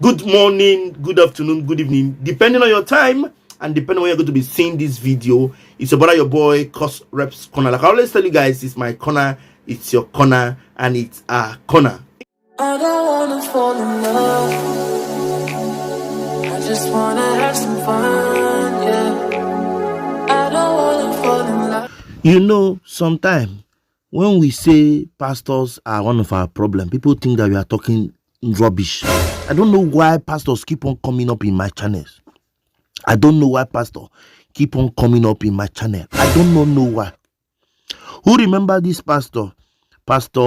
Good morning, good afternoon, good evening, depending on your time and depending on when you're going to be seeing this video. It's about your boy courserepscorner. Like I always tell you guys, it's my corner, it's your corner, and it's our corner. I don't wanna fall in love, I just wanna have some fun, yeah. I don't wanna fall in love. You know, sometimes when we say pastors are one of our problems, people think that we are talking rubbish. I don't know why pastors keep on coming up in my channels. I don't know why pastors keep on coming up in my channel. I don't know why. Who remember this pastor? Pastor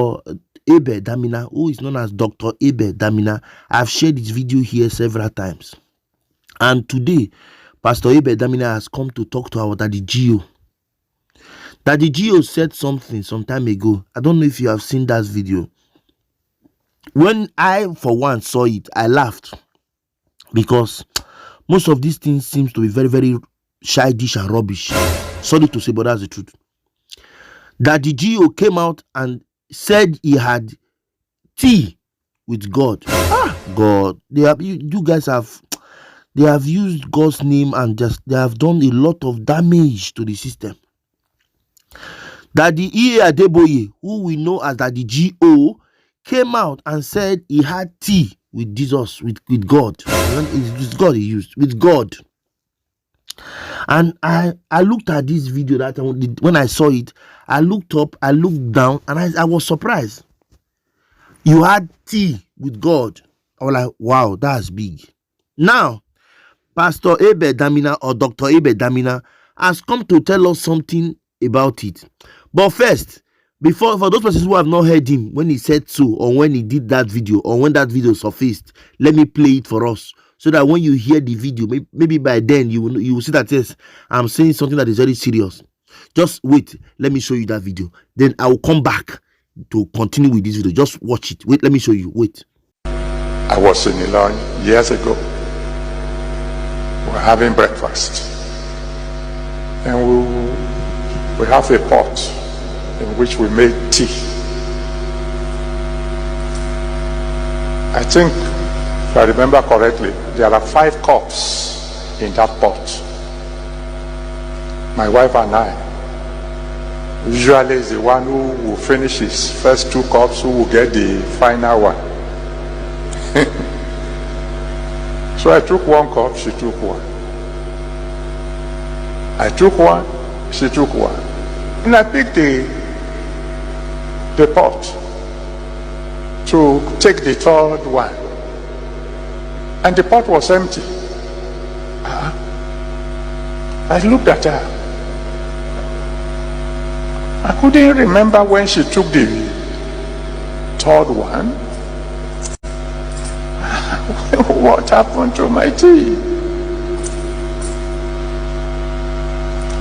ABEL DAMINA, who is known as Dr. ABEL DAMINA. I've shared this video here several times. And today, Pastor ABEL DAMINA has come to talk to our Daddy Gio. Daddy Gio said something some time ago. I don't know if you have seen that video. When I, for one, saw it, I laughed. Because most of these things seems to be very, very childish and rubbish. Sorry to say, but that's the truth. Daddy Gio came out and said he had tea with God. God. You guys have used God's name and they have done a lot of damage to the system. Daddy Adeboye, who we know as Daddy Gio, came out and said he had tea with Jesus, with God. It's God he used, with God. And I looked at this video that when I saw it, I looked up, I looked down, and I was surprised. You had tea with God. I was like, wow, that's big. Now, Pastor ABEL DAMINA or Dr. ABEL DAMINA has come to tell us something about it. But first, for those persons who have not heard him when he said so, or when he did that video, or when that video surfaced, let me play it for us, so that when you hear the video, maybe by then you will see that, yes, I'm saying something that is very serious. Just wait, let me show you that video. Then I will come back to continue with this video. Just watch it. Wait, let me show you. Wait. I was in Ilorin years ago. We were having breakfast, and we have a pot in which we made tea. I think, if I remember correctly, there are 5 cups in that pot. My wife and I, usually is the one who will finish his first 2 cups, who will get the final one. So I took 1 cup, she took 1. I took 1, she took 1. And I picked the pot to take the 3rd one, and the pot was empty. I looked at her. I couldn't remember when she took the 3rd one. What happened to my tea?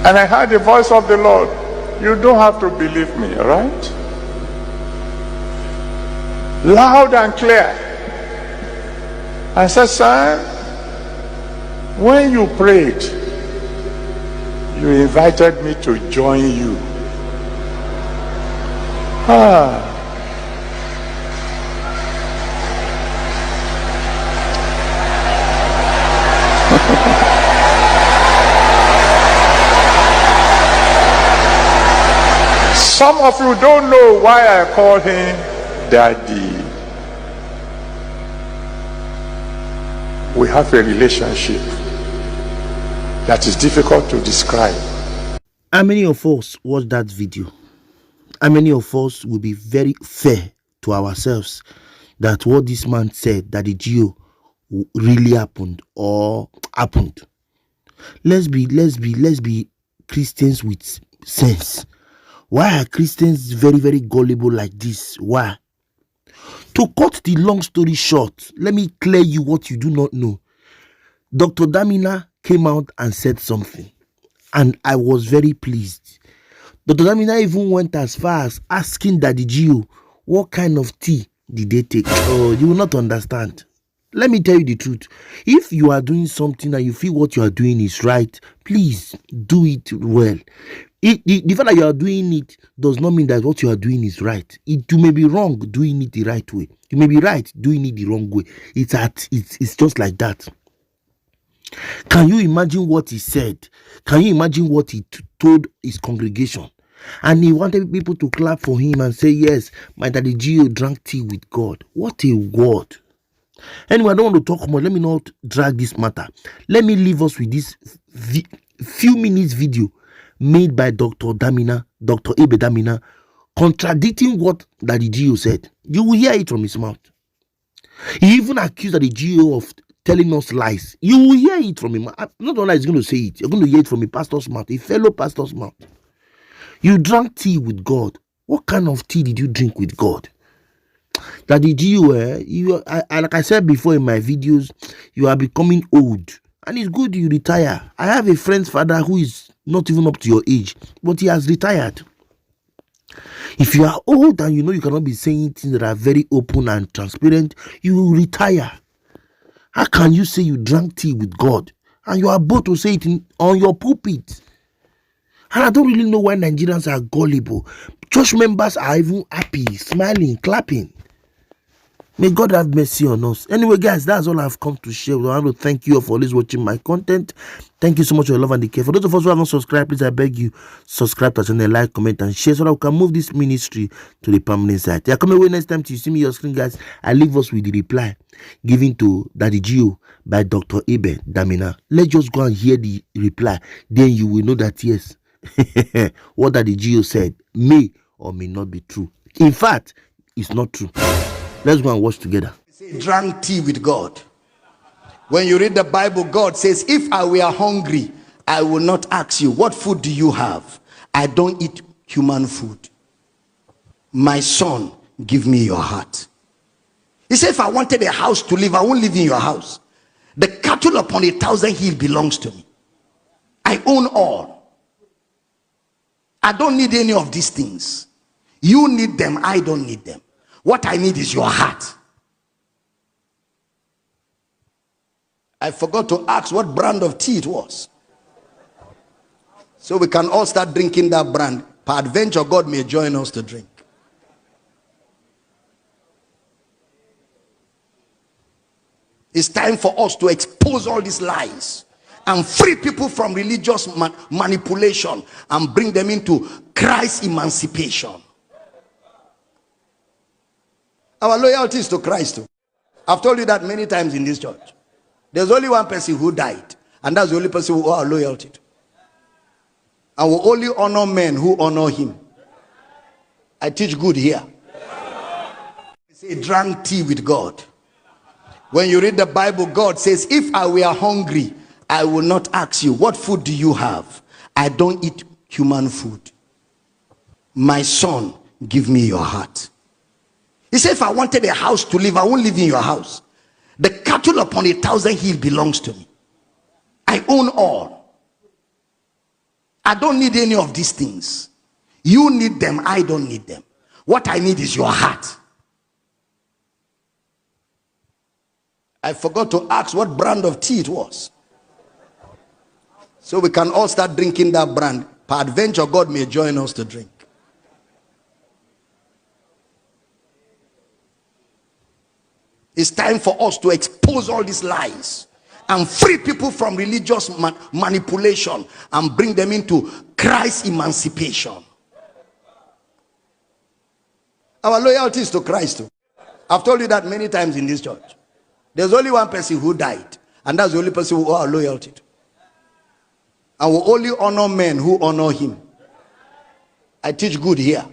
And I heard the voice of the Lord. You don't have to believe me, right? Loud and clear. I said, son, when you prayed, you invited me to join you. Some of you don't know why I call him Daddy. We have a relationship that is difficult to describe. How many of us watched that video? How many of us will be very fair to ourselves that what this man said, that the Gio, really happened or happened? Let's be Christians with sense. Why are Christians very, very gullible like this? Why? To cut the long story short, let me clear you what you do not know. Dr. DAMINA came out and said something, and I was very pleased. Dr. DAMINA even went as far as asking Daddy Gio, what kind of tea did they take? Oh, you will not understand. Let me tell you the truth. If you are doing something and you feel what you are doing is right, please do it well. The fact that you are doing it does not mean that what you are doing is right. You may be wrong doing it the right way. You may be right doing it the wrong way. It's just like that. Can you imagine what he said? Can you imagine what he told his congregation? And he wanted people to clap for him and say, yes, my daddy Gio drank tea with God. What a word. Anyway, I don't want to talk more. Let me not drag this matter. Let me leave us with this few minutes video made by Dr. ABEL Damina, contradicting what Daddy Gio said. You will hear it from his mouth. He even accused Daddy Gio of telling us lies. You will hear it from him. Not only is going to say it, you're going to hear it from a pastor's mouth, a fellow pastor's mouth. You drank tea with God. What kind of tea did you drink with God? Daddy Gio, like I said before in my videos, you are becoming old. And it's good you retire. I have a friend's father who is not even up to your age, but he has retired. If you are old and you know you cannot be saying things that are very open and transparent, you will retire. How can you say you drank tea with God and you are about to say it on your pulpit? And I don't really know why Nigerians are gullible. Church members are even happy, smiling, clapping. May God have mercy on us. Anyway, guys, that's all I've come to share. I want to thank you all for always watching my content. Thank you so much for your love and the care. For those of us who haven't subscribed, please, I beg you, subscribe to our channel, like, comment, and share so that we can move this ministry to the permanent site. Yeah, come away next time till you see me on your screen, guys. I leave us with the reply given to Daddy Gio by Dr. ABEL Damina. Let's just go and hear the reply. Then you will know that, yes, what Daddy Gio said may or may not be true. In fact, it's not true. Let's go and watch together. Say, drank tea with God. When you read the Bible, God says, if I were hungry, I will not ask you, what food do you have? I don't eat human food. My son, give me your heart. He said, if I wanted a house to live, I won't live in your house. The cattle upon 1,000 hills belongs to me. I own all. I don't need any of these things. You need them, I don't need them. What I need is your heart. I forgot to ask what brand of tea it was. So we can all start drinking that brand. Peradventure, God may join us to drink. It's time for us to expose all these lies and free people from religious manipulation and bring them into Christ's emancipation. Our loyalty is to Christ too. I've told you that many times in this church. There's only one person who died, and that's the only person who our loyalty to. And we only honor men who honor him. I teach good here. Say, drank tea with God. When you read the Bible, God says, if I were hungry, I will not ask you, what food do you have? I don't eat human food. My son, give me your heart. He said, if I wanted a house to live, I won't live in your house. The cattle upon 1,000 hills belongs to me. I own all. I don't need any of these things. You need them, I don't need them. What I need is your heart. I forgot to ask what brand of tea it was. So we can all start drinking that brand. Peradventure, God may join us to drink. It's time for us to expose all these lies and free people from religious manipulation and bring them into Christ's emancipation. Our loyalty is to Christ too. I've told you that many times in this church. There's only one person who died, and that's the only person who our loyalty to. And we only honor men who honor him. I teach good here.